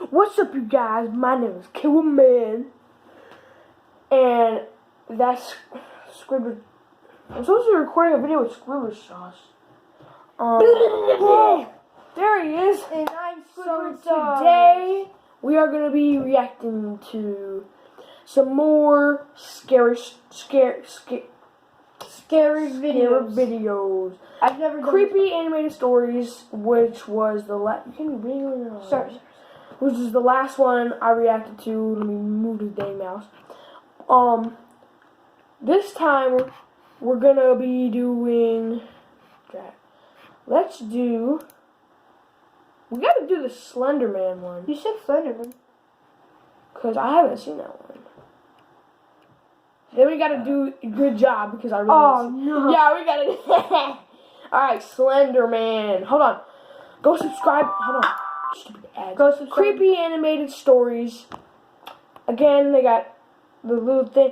What's up, you guys? My name is Man, and that's Squidward. I'm supposed to be recording a video with Squidward Sauce. There he is. And I'm Squidward So today we are gonna be reacting to some more scary videos. I've never done Creepy animated stories, which was the last. You can be reading. Sorry. Which is the last one I reacted to. Let me move this dang mouse. This time we're gonna be doing. Let's do. We gotta do the Slender Man one. You said Slenderman. Cause I haven't seen that one. Then we gotta do a good job because I really. Oh no. Yeah, we gotta. Alright, Slender Man. Hold on. Go subscribe. Hold on. Stupid ads. Go subscribe. Creepy animated stories. Again, they got the little thing,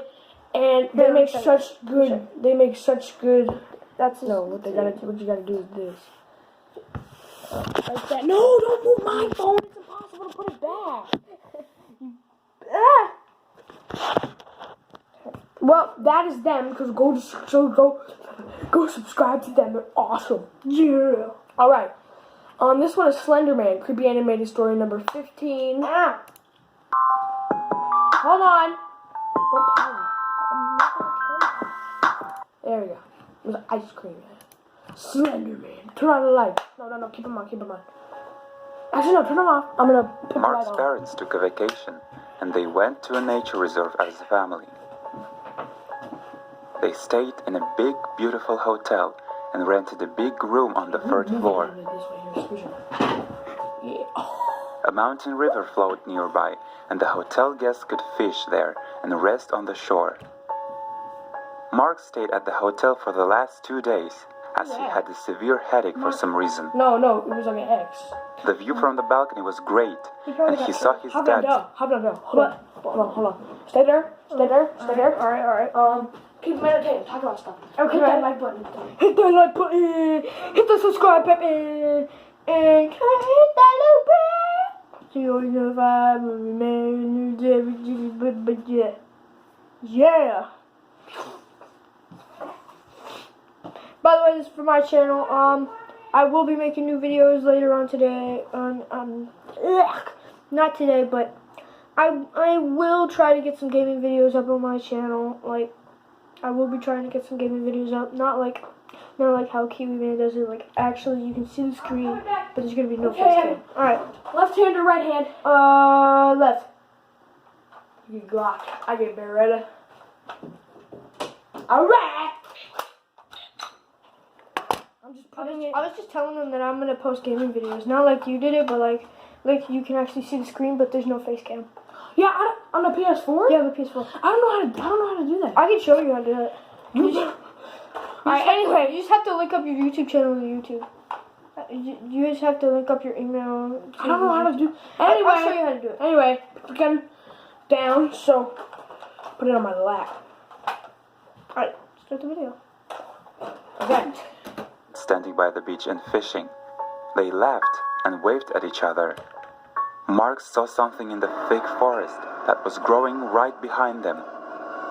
and they make such good. They make such good. That's no. What they gotta do? What you gotta do is this. Like that. No, don't move my phone. It's impossible to put it back. Well, that is them. Because go subscribe to them. They're awesome. Yeah. All right. This one is Slender Man, creepy animated story number 15. Ah. Hold on. There we go. It was ice cream. Slender Man. Turn on the light. No. Keep them on. Actually, no. Turn them off. I'm gonna put the light Mark's on. parents took a vacation, and they went to a nature reserve as a family. They stayed in a big, beautiful hotel and rented a big room on the third floor. A mountain river flowed nearby, and the hotel guests could fish there and rest on the shore. Mark stayed at the hotel for the last 2 days, as he had a severe headache for some reason. No, it was like an X. The view from the balcony was great, and he saw his dad. Hold on. Stay there. Alright. Keep meditating. Talk about stuff. Okay. Hit that like button. Hit that like button. Hit the subscribe button. And hit that little bell. So you always know if I yeah. By the way, this is for my channel. I will be making new videos later on today. Not today, but I will try to get some gaming videos up on my channel. Like, I will be trying to get some gaming videos up. Not like how Kiwi Man does it. Like, actually, you can see the screen, but there's gonna be no face cam. All right. Left hand or right hand? Left. You get Glock. I get Beretta. Alright. I was just telling them that I'm gonna post gaming videos. Not like you did it, but like you can actually see the screen, but there's no face cam. Yeah, on the PS4. Yeah, the PS4. I don't know how to do that. I can show you how to do that. Anyway, you just have to link up your YouTube channel on YouTube. You just have to link up your email. I don't know how to do. Anyway, I'll show you how to do it. Anyway, put the gun down. So put it on my lap. All right, start the video. Okay. Standing by the beach and fishing, they laughed and waved at each other. Mark saw something in the thick forest that was growing right behind them.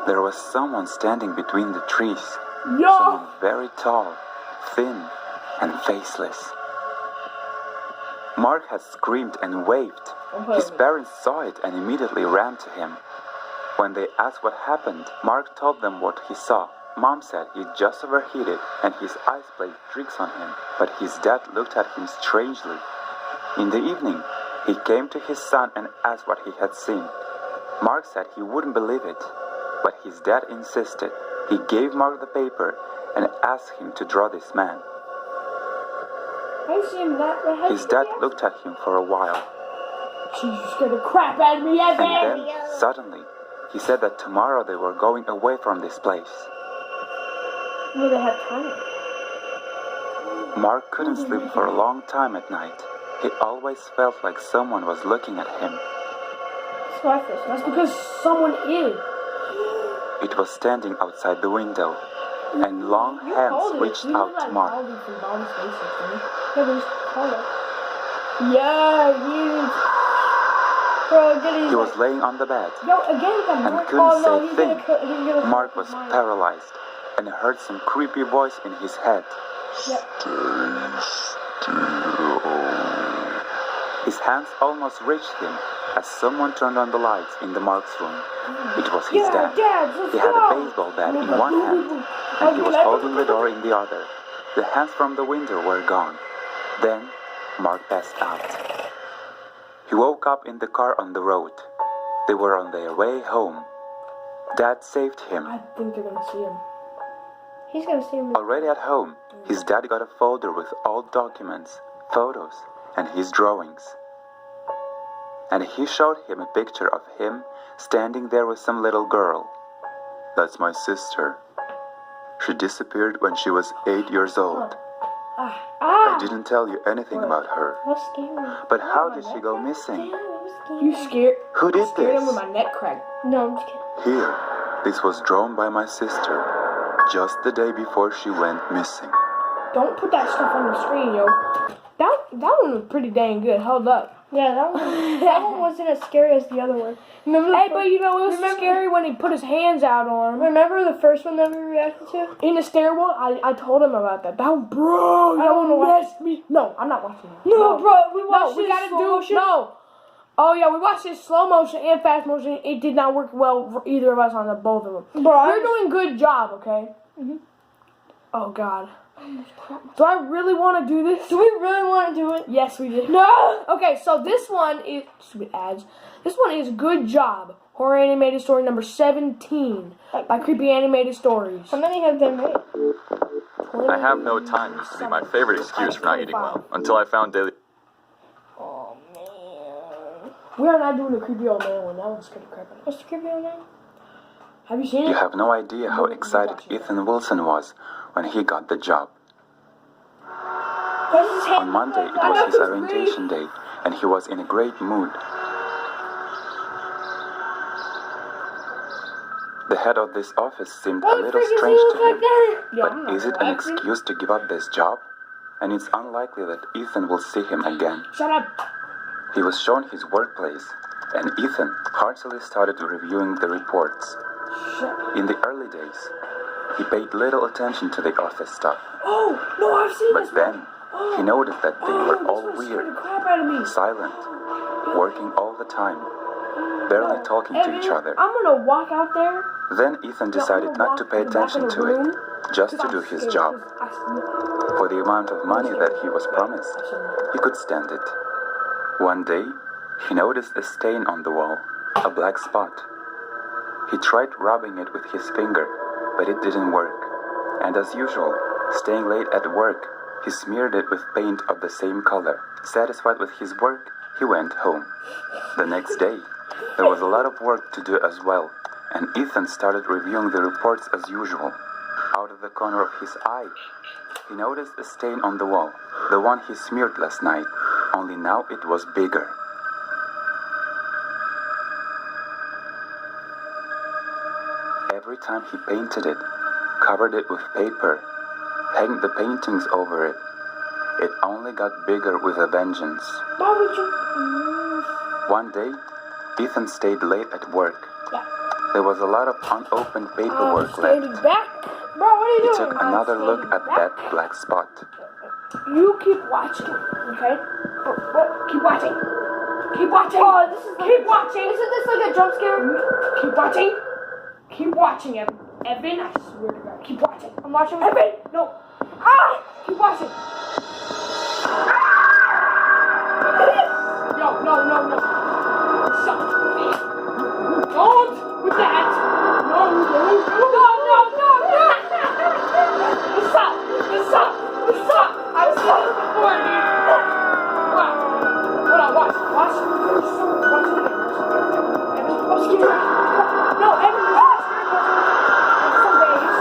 There was someone standing between the trees. Someone very tall, thin, and faceless. Mark had screamed and waved. His parents saw it and immediately ran to him. When they asked what happened, Mark told them what he saw. Mom said he just overheated and his eyes played tricks on him, but his dad looked at him strangely. In the evening, he came to his son and asked what he had seen. Mark said he wouldn't believe it, but his dad insisted. He gave Mark the paper and asked him to draw this man. His dad looked at him for a while. You scared the crap out of me, And then, suddenly, he said that tomorrow they were going away from this place. Will they have time? Mark couldn't sleep for a long time at night. He always felt like someone was looking at him. That's because someone is. It was standing outside the window, and long hands reached out to Mark. Yeah, but just call it. Yeah, you. Bro, get it. He was laying on the bed Yo, again, the and Mark. couldn't say a he's thing. gonna Mark was paralyzed and heard some creepy voice in his head. His hands almost reached him as someone turned on the lights in the Mark's room. It was his dad. He had a baseball bat in one hand and he was holding the door in the other. The hands from the window were gone. Then Mark passed out. He woke up in the car on the road. They were on their way home. Dad saved him. I think they're gonna see him. He's gonna see him. Already at home, his dad got a folder with old documents, photos, and his drawings. And he showed him a picture of him standing there with some little girl. That's my sister. She disappeared when she was 8 years old. I didn't tell you anything about her. That's scary. But how did she go missing? You scared? Who did Scared him with this? my neck crack. No, I'm just kidding. Here, this was drawn by my sister, just the day before she went missing. Don't put that stuff on the screen, yo. That one was pretty dang good. Hold up. Yeah, that one wasn't as scary as the other one. Remember Hey, but you know it was scary when he put his hands out on him. Remember the first one that we reacted to? In the stairwell, I told him about that. That one, bro, that one messed me. No, I'm not watching that. No, bro, we watched we this gotta slow do motion. no. Oh yeah, we watched this slow motion and fast motion. It did not work well for either of us on the both of them. Bro, You're doing good job, okay? Mhm. Oh God. Do I really want to do this? Do we really want to do it? Yes, we did. No! Okay, so this one is stupid ads. This one is Good Job. Horror animated story number 17 by Creepy Animated Stories. How many have been made? I have no time used to be my favorite excuse for not eating well, until I found daily... Oh, man. We are not doing the creepy old man one. That one's pretty creepy. What's the creepy one name? Have you seen it? You have no idea how excited Ethan Wilson was when he got the job. On Monday, it was his orientation day, and he was in a great mood. The head of this office seemed a little strange to him. But is it an excuse to give up this job? And it's unlikely that Ethan will see him again. Shut up. He was shown his workplace, and Ethan heartily started reviewing the reports. In the early days, he paid little attention to the office stuff. Oh, no, I've seen this But then, he noticed that they were all this one scared weird, the crap out of me. silent, working all the time, barely talking to each other. I'm gonna walk out there. Then Ethan decided not to pay attention to it, just to do his job. For the amount of money that he was promised, he could stand it. One day, he noticed a stain on the wall, a black spot. He tried rubbing it with his finger, but it didn't work. And as usual, staying late at work, he smeared it with paint of the same color. Satisfied with his work, he went home. The next day, there was a lot of work to do as well, and Ethan started reviewing the reports as usual. Out of the corner of his eye, he noticed a stain on the wall, the one he smeared last night, only now it was bigger. Every time he painted it, covered it with paper, hanged the paintings over it, it only got bigger with a vengeance. Why would you... One day, Ethan stayed late at work. Yeah. There was a lot of unopened paperwork left. Back. Bro, what are you He doing? took another look at that black spot. You keep watching, okay? Keep watching. Keep watching. Oh, this is like Keep watching. Isn't this like a jump scare? Keep watching. Keep watching, Evan. Evan, I swear to God. Keep watching. I'm watching. Evan, no. Ah! Keep watching. No. Stop. Don't with that. No. Stop. I'm sorry for you. Wow. Hold on, watch. Watch it again. No, Evan, some days.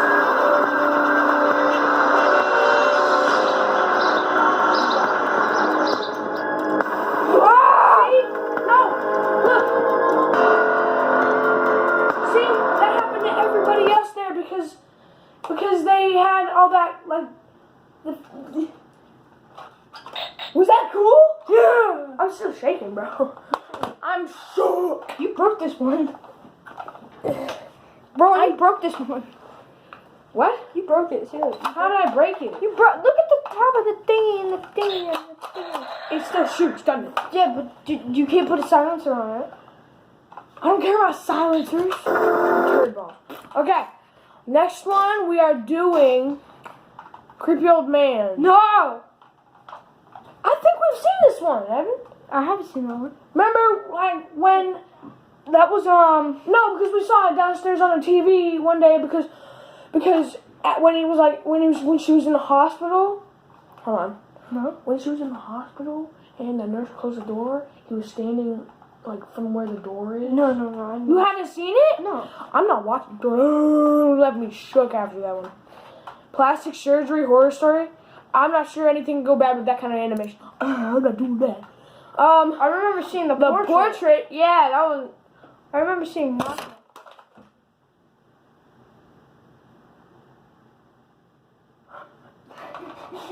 Because they had all that, like, was that cool? Yeah! I'm still shaking, bro. I I'm sure. You broke this one. Bro, you broke this one. What? You broke it, seriously. How did I break it? You broke. Look at the top of the thingy and the thingy and the thingy. It still shoots, doesn't it? Yeah, but you can't put a silencer on it. I don't care about silencers. Turd ball. Okay. Next one, we are doing Creepy Old Man. No! I think we've seen this one, haven't we? I haven't seen that one. Remember, like, when that was, no, because we saw it downstairs on the TV one day because when she was in the hospital. Hold on. No? When she was in the hospital and the nurse closed the door, he was standing, like, from where the door is. No. You haven't seen it? No. I'm not watching. It left me shook after that one. Plastic surgery horror story. I'm not sure anything can go bad with that kind of animation. I'm not doing that. I remember seeing the portrait. Yeah, that was. I remember seeing that.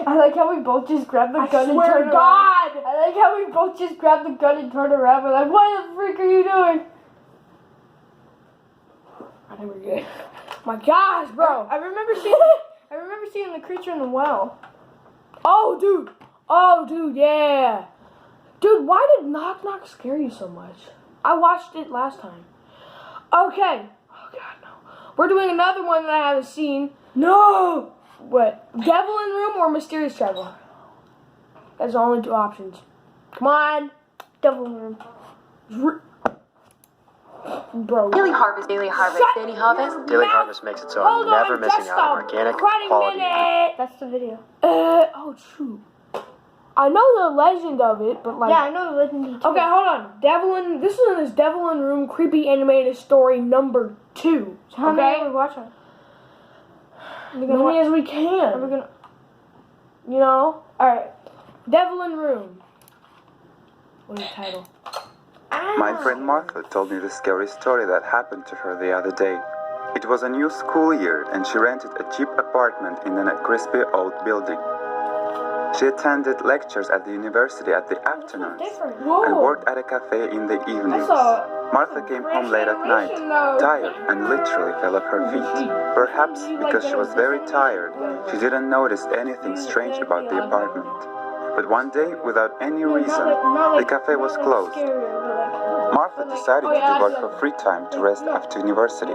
I like how we both just grabbed the gun and turned around. I like how we both just grabbed the gun and turned around. We're like, what the freak are you doing? I never get. My gosh, bro. I remember seeing the creature in the well. Oh, dude, yeah. Dude, why did Knock Knock scare you so much? I watched it last time. Okay. Oh, God, no. We're doing another one that I haven't seen. No! What? Devil in Room or Mysterious Traveler? That's the only two options. Come on. Devil in Room. Bro. Daily Harvest, Daily Harvest, Daily Harvest. Daily Harvest makes it so I'm never missing out on organic quality. That's the video. Oh, true. I know the legend of it, but like. Yeah, I know the legend. Okay, hold on. This is Devil in Room creepy animated story number 2. So how many are we watching? As many as we can. Are we gonna? You know? Alright. Devil in Room. What is the title? My friend Martha told me the scary story that happened to her the other day. It was a new school year and she rented a cheap apartment in a crispy old building. She attended lectures at the university at the afternoons and worked at a cafe in the evenings. Martha came home late at night, tired and literally fell off her feet. Perhaps because she was very tired, she didn't notice anything strange about the apartment. But one day, without any reason, the cafe was closed. Martha decided to devote her free time to rest after university.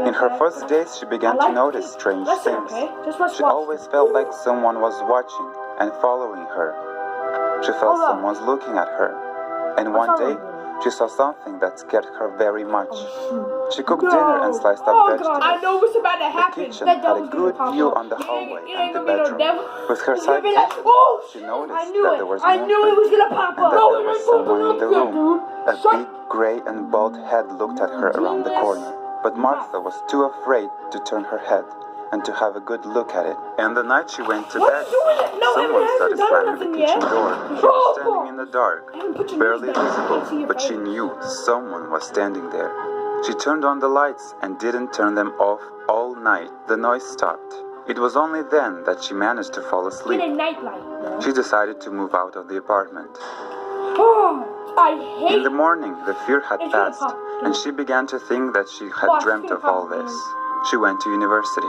In her first days, she began to notice strange things. She always felt like someone was watching and following her. She felt someone's looking at her. And one day, she saw something that scared her very much. She cooked dinner and sliced up vegetables. I know what's about to happen. The kitchen had a good view on the hallway and the bedroom. With her sight vision, she noticed that there was movement and that there was someone in the room. A big, grey and bald head looked at her around the corner. But Martha was too afraid to turn her head and to have a good look at it. And the night she went to bed, someone started slamming the kitchen door. She was standing in the dark, barely visible, but she knew someone was standing there. She turned on the lights and didn't turn them off all night. The noise stopped. It was only then that she managed to fall asleep. She decided to move out of the apartment. In the morning, the fear had passed, and she began to think that she had dreamt of all this. She went to university.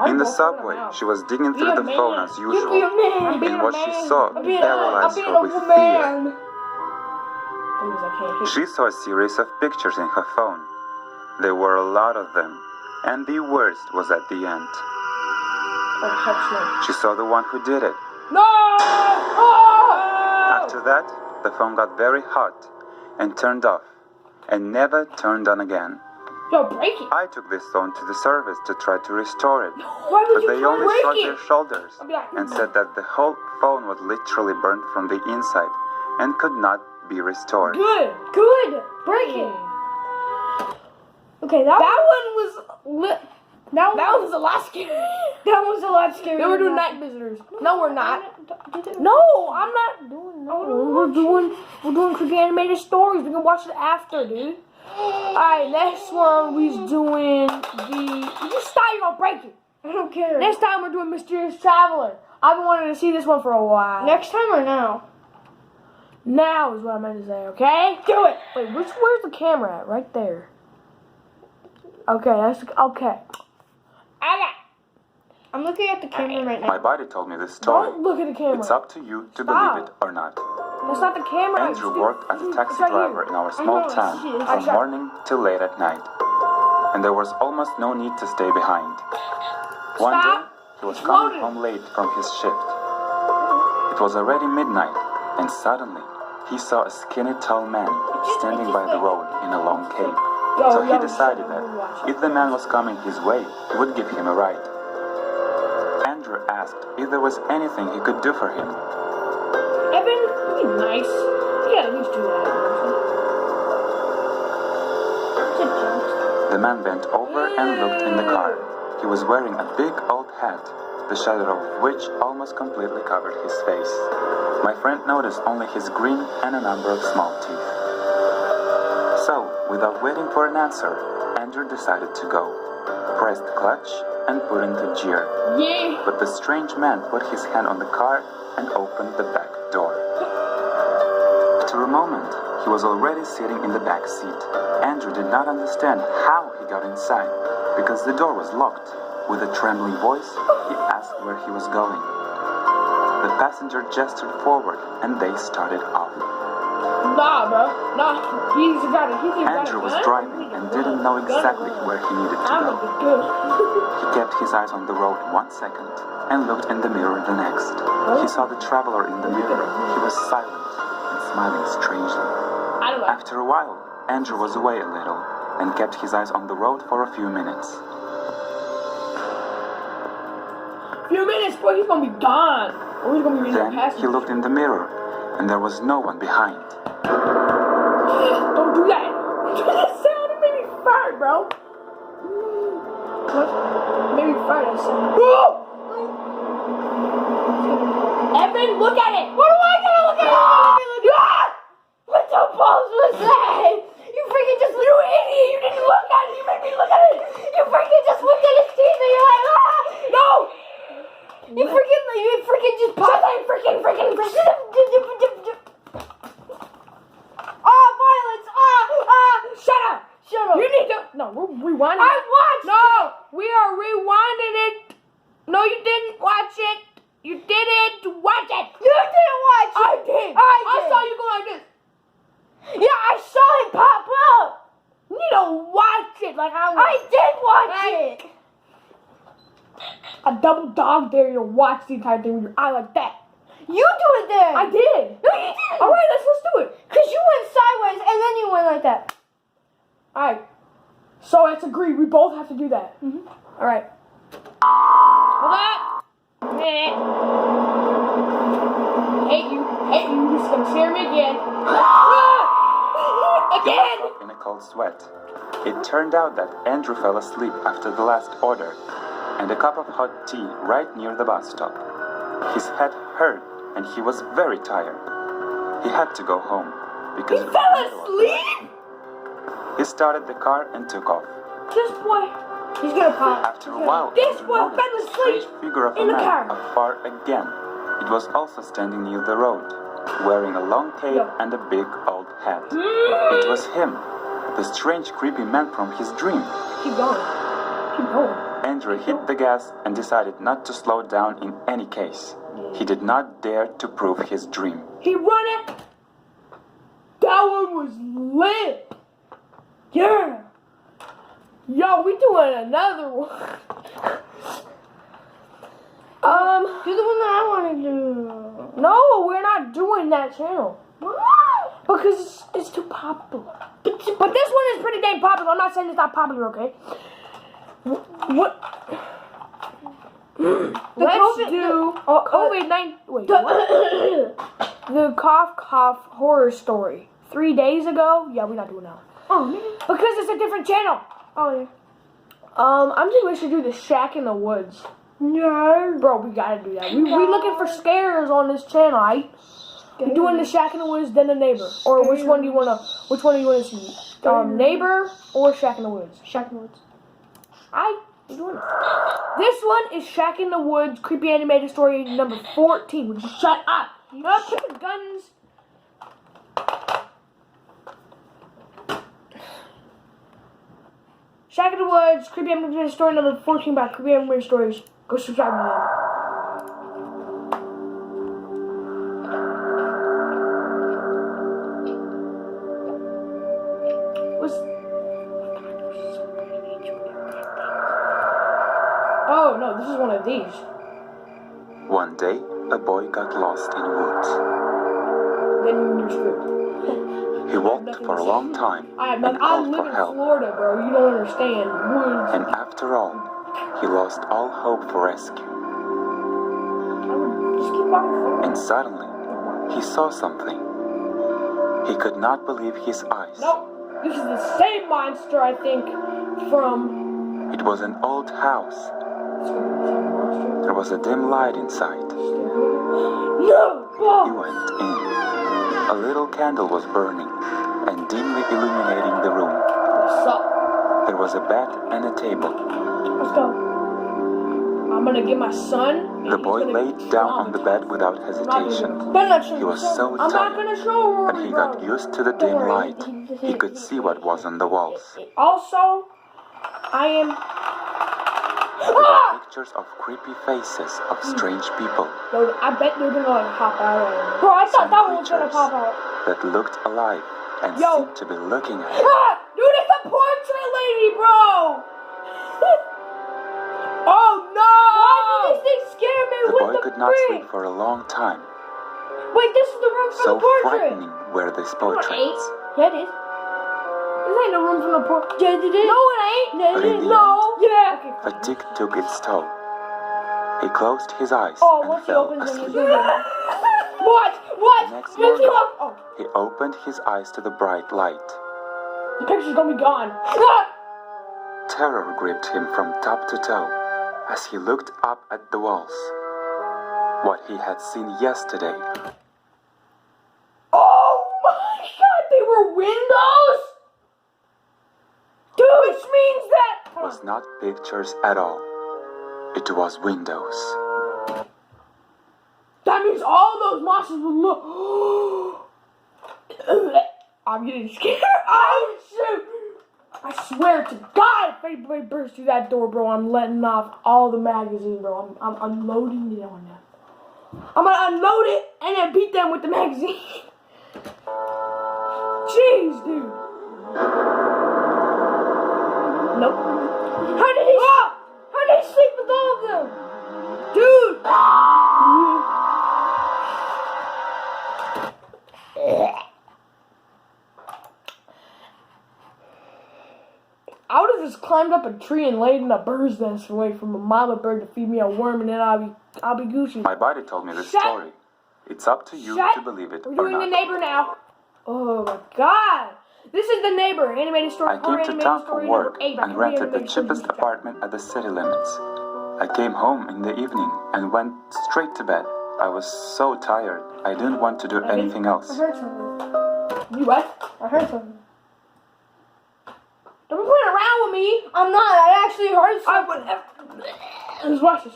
In the subway, she was digging through the phone as usual, and what she saw paralyzed her with fear. She saw a series of pictures in her phone. There were a lot of them, and the worst was at the end. She saw the one who did it. After that, the phone got very hot and turned off, and never turned on again. Break it. I took this phone to the service to try to restore it, Why would but you they only break shrugged it? their shoulders like, and said that the whole phone was literally burnt from the inside and could not be restored. Good. Break it. Okay, That one was that was a lot scary. That was a lot scarier. They were doing than night visitors. No, we're not. that. No, I'm not doing that. We're doing creepy animated stories. We can watch it after, dude. Alright, next one we's doing you just stop, you're gonna break it. I don't care. Next time we're doing Mysterious Traveler. I've been wanting to see this one for a while. Next time or now? Now is what I meant to say, okay? Do it. Wait, where's the camera at? Right there. Okay, okay. I'm looking at the camera right now. My body told me this story. Don't look at the camera. It's up to you to Stop. believe it or not. That's not the camera. Andrew worked as a taxi It's right driver here. in our small know, town it's from morning till late at night. And there was almost no need to stay behind. One day, he was coming home late from his shift. It was already midnight, and suddenly, he saw a skinny tall man standing by the road in a long cape. So he decided that if the man was coming his way, he would give him a ride. Andrew asked if there was anything he could do for him. Evan, be nice. You gotta at least do that. The man bent over and looked in the car. He was wearing a big old hat, the shadow of which almost completely covered his face. My friend noticed only his grin and a number of small teeth. So, without waiting for an answer, Andrew decided to go, pressed the clutch, and put into gear. Yeah. But the strange man put his hand on the car and opened the back door. After a moment, he was already sitting in the back seat. Andrew did not understand how he got inside, because the door was locked. With a trembling voice, he asked where he was going. The passenger gestured forward, and they started off. Nah, bro. Nah. He's got it. Andrew was driving and didn't know exactly where he needed to go. He kept his eyes on the road 1 second and looked in the mirror the next. He saw the traveler in the mirror. He was silent and smiling strangely. After a while, Andrew was away a little and kept his eyes on the road for a few minutes. Few minutes, boy, he's gonna be gone. Or he's gonna be in the Then he passenger. looked in the mirror, and there was no one behind. Don't do that. That sound made me fart, bro. What? Made me fart. I said, Evan, look at it. What am I gonna look at? What the balls was that? You freaking just You idiot! You didn't look at it. You made me look at it. You freaking just looked at his teeth and you're like, ah! No. You freaking just popped. Freaking. Ah, violence! Shut up. Shut up. You need to. No, we're rewinding. I watched. No, we are rewinding it. No, you didn't watch it. You didn't watch it. You didn't watch it. I did. I saw you go like this. Yeah, I saw it pop up. You need to watch it like I did watch it. A double dog dare you to watch the entire thing with your eye like that. You do it then. I did. No, you didn't. All right, let's do it. Cause you went sideways and then you went like that. All right. So let's agree. We both have to do that. All right. Hold up. A minute. Hate you. This is gonna scare me again. Again. He woke up in a cold sweat. It turned out that Andrew fell asleep after the last order, and a cup of hot tea right near the bus stop. His head hurt, and he was very tired. He had to go home because He fell asleep? He started the car and took off. This boy. He's gonna pop. After a while, This Andrew boy noticed fell a asleep strange figure of a in the man car. afar again. It was also standing near the road, wearing a long cape and a big old hat. It was him, the strange creepy man from his dream. Keep going. Andrew hit the gas and decided not to slow down in any case. He did not dare to prove his dream. He run it. That one was lit. Yeah. Yo, we doing another one. Do the one that I want to do. No, we're not doing that channel. Why? Because it's too popular. But this one is pretty dang popular. I'm not saying it's not popular, okay? What? Let's do COVID-19. Wait, what? The cough horror story. 3 days ago? Yeah, we're not doing that one. Oh, man. Because it's a different channel. Oh, yeah. I'm thinking we should do the Shack in the Woods. No. Bro, we gotta do that. We looking for scares on this channel, right? We're doing the Shack in the Woods, then the Neighbor. Or which one do you wanna see? Neighbor or Shack in the Woods? Shack in the Woods. We're doing it. This one is Shack in the Woods, creepy animated story number 14. Would you shut up? You know, put the guns Shack in the Woods, Creepy Animated Story number 14 by Creepy Animated Stories. Go subscribe to them. Oh no, this is one of these. One day, a boy got lost in woods. Then you're screwed. He walked for a long time and I called live for in help. Florida, bro. You don't understand. Woods. And after all, he lost all hope for rescue. Just keep walking. And suddenly, he saw something. He could not believe his eyes. No, this is the same monster, I think, from... It was an old house. It's gonna be the same monster. There was a dim light inside. No! He went in. A little candle was burning and dimly illuminating the room. Sup? There was a bed and a table. Let's go. I'm gonna get my son. The boy laid down on the bed without hesitation. He was so I'm not tired, gonna show but he got used to the dim light. He could see what was on the walls. Also, I am... There were pictures of creepy faces of strange people. Bro, I bet they're gonna like hop out of it. Bro, I thought Some that one was gonna creatures pop out. that looked alive and Yo. seemed to be looking at him. Ah! Dude, it's a portrait lady, bro! Oh no! Why do these things scare me? The What boy the could not frick? sleep for a long time. Wait, this is the room for So the portrait. frightening were these portraits. Yeah, it is. This ain't the room from the portrait. Yeah, it is. No, it ain't. No, But it in is. the No. Yeah. Okay. Fatigue took its toll. He closed his eyes Oh, and once he fell opens them, he's asleep. gonna... What? What? The next What's morning, up? Oh, he opened his eyes to the bright light. the picture's gonna be gone. Ah! Terror gripped him from top to toe as he looked up at the walls. What he had seen yesterday Oh my god, they were windows? Dude, which means that... was not pictures at all. It was windows. That means all those monsters will look... I'm getting scared. Oh, shoot. I swear to God, if anybody bursts through that door, bro, I'm letting off all the magazine, bro. I'm unloading it on them. I'm gonna unload it and then beat them with the magazine. Jeez, dude. Nope. How did he sleep with all of them? Dude! I would have just climbed up a tree and laid in a bird's nest and wait for my mama bird to feed me a worm, and then I'll be Gucci. My body told me this Shut- story. It's up to you Shut- to believe it We're or doing not. the neighbor now. Oh my god! This is the neighbor animated story. I came to animated town for story work number 8 by and Korean rented the Animated Stories cheapest YouTube channel. apartment at the city limits. I came home in the evening and went straight to bed. I was so tired, I didn't want to do anything I else. heard something. You what? I heard something. Don't be playing around with me. I'm not. I actually heard I something. would. Let's watch this.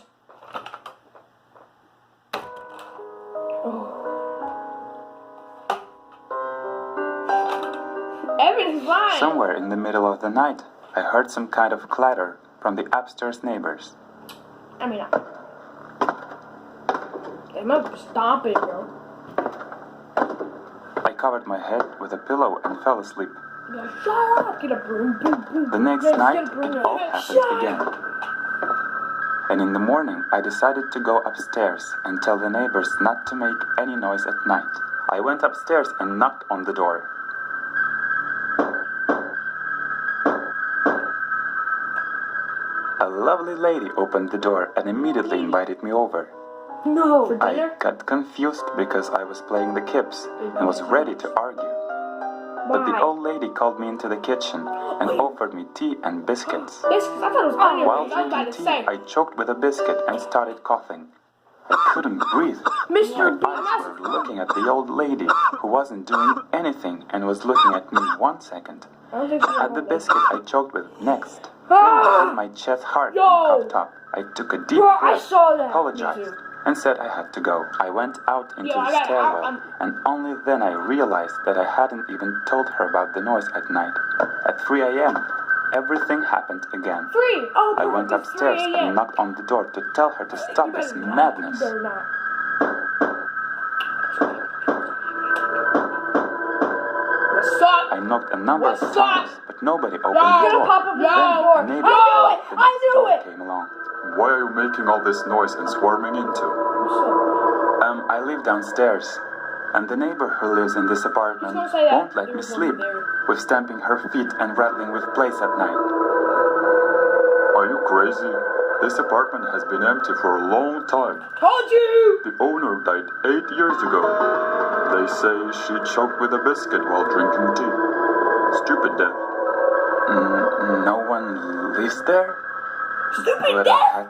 Oh. Evan is fine. Somewhere in the middle of the night, I heard some kind of clatter from the upstairs neighbors. I mean, they might be stomping, bro. I covered my head with a pillow and fell asleep. Yeah, shut up. Get a broom, boom, boom. The next Yes, night, get a broom. it all happened Shut again. up. And in the morning, I decided to go upstairs and tell the neighbors not to make any noise at night. I went upstairs and knocked on the door. A lovely lady opened the door and immediately invited me over. No. For I dinner? got confused because I was playing the kips and was ready to argue. But the Why? old lady called me into the kitchen and offered me tea and biscuits. Biscuits? I thought it was onion While rings. I was about drinking to tea, say. I choked with a biscuit and started coughing. I couldn't breathe. Mr. My eyes were looking at the old lady who wasn't doing anything and was looking at me 1 second. I don't think so. At the biscuit I choked with next. Then I hit my chest hard Yo! and coughed up. I took a deep Bro, I breath, saw that. apologized, Me too. and said I had to go. I went out into Yo, I the got- stairwell, I'm- and only then I realized that I hadn't even told her about the noise at night. At 3 a.m., everything happened again. 3. Oh, I went perfect. It's upstairs 3 a.m. and knocked on the door to tell her to stop this madness. You better not. What's up? I knocked a number of What's times, up? but nobody opened Yo, the door. pop up Then door. a neighbor I from knew it! the I next knew door it! came along. Why are you making all this noise and swarming into? I live downstairs, and the neighbor who lives in this apartment He's gonna say that. won't let There me was sleep, one there. with stamping her feet and rattling with plates at night. Are you crazy? This apartment has been empty for a long time. Told you! The owner died 8 years ago. They say she choked with a biscuit while drinking tea. Stupid death. No one lives there? Stupid But death! I had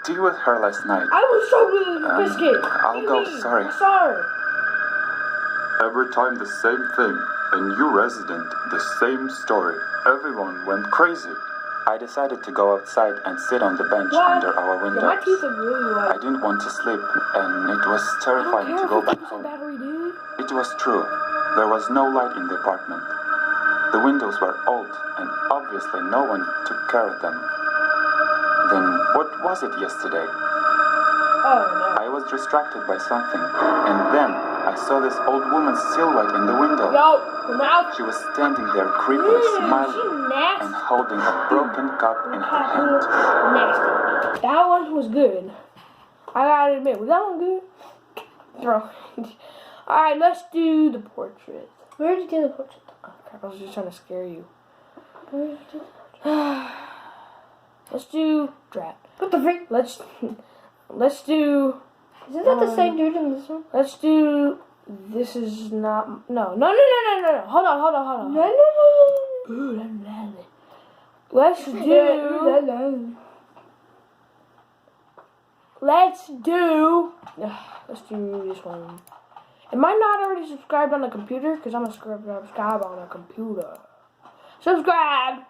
tea with her last night. I was choked with a biscuit. I'll What do go, you mean? sorry. I'm sorry. Every time the same thing. A new resident, the same story. Everyone went crazy. I decided to go outside and sit on the bench What? under our Yeah, my windows. teeth are really I white. didn't want to sleep, and it was I don't terrifying care to go if back 50% home. battery, dude. It was true. There was no light in the apartment. The windows were old, and obviously no one took care of them. Then what was it yesterday? Oh, I was distracted by something, and then I saw this old woman's silhouette in the window. no. Yo, her mouth. She was standing there creepily She smiling nasty. and holding a broken cup in her hand. Nasty. That one was good. I gotta admit, was that one good? Bro. Alright, let's do the portrait. Where did you do the portrait? Oh, crap, I was just trying to scare you. Where did you do the portrait? Let's do Drat. What the freak? Let's do. Isn't that the same dude in this one? Let's do. This is not. No. Hold on. No. Let's do. Let's do this one. Am I not already subscribed on the computer? Because I'm a subscribe on a computer. Subscribe.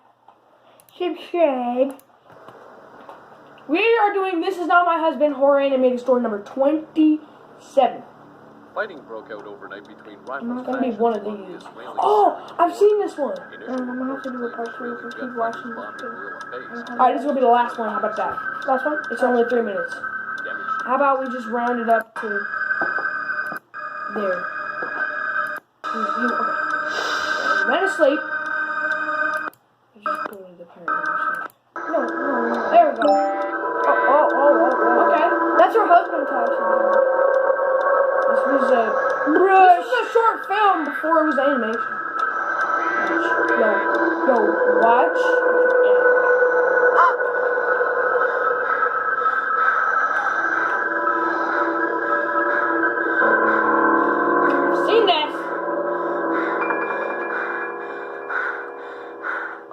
We are doing This Is Not My Husband horror animated story number 27. Fighting broke out overnight between It's rivals. gonna be one of these. Oh, I've seen this one. I'm gonna have to do a part 2 if we keep watching this. Alright, this is gonna be the last one. How about that? Last one? It's only 3 minutes. How about we just round it up to there? Okay. You went to sleep. You just go to the parent room. No. There we go. Okay. That's her husband talking. This was a short film before it was animation. Watch. I've seen this.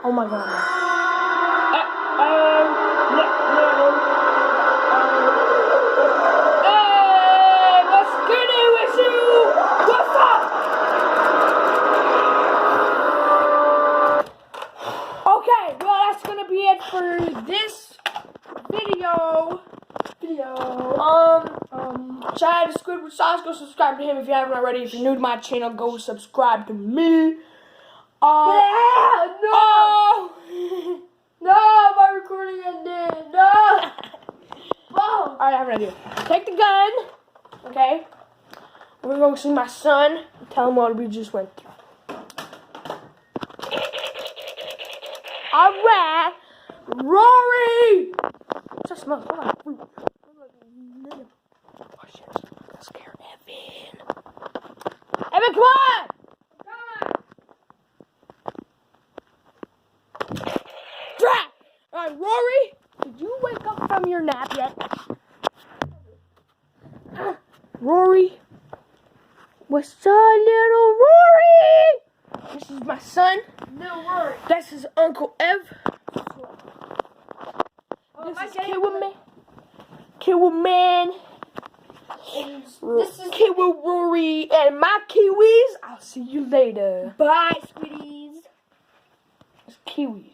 Oh my god. Hey, what's good with you? What's up? Okay, well that's gonna be it for this video. Shout out to Squidward Sauce. Go subscribe to him if you haven't already. If you're new to my channel, go subscribe to me. No, my recording ended. No. Whoa. Alright, I have an idea. Take the gun, okay? We're gonna see my son and tell him what we just went through. Alright, Rory! What's that smell? Smell like fruit. Oh shit, that scared Evan. Evan, come on! Drat! Alright, Rory, did you wake up from your nap yet? Rory? What's up, little Rory? This is my son. No worries. This is Uncle Ev. This This is Kiwi Man. This is Kiwi Rory and my Kiwis. I'll see you later. Bye, Squiddies. It's Kiwis.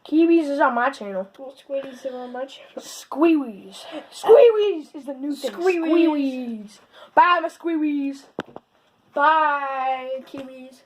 Kiwis is on my channel. Squiddies are on my channel. Squeewies. Squeewies is the new thing. Squeewies. Squeewies. Bye, my Squeewies. Bye, Kiwis.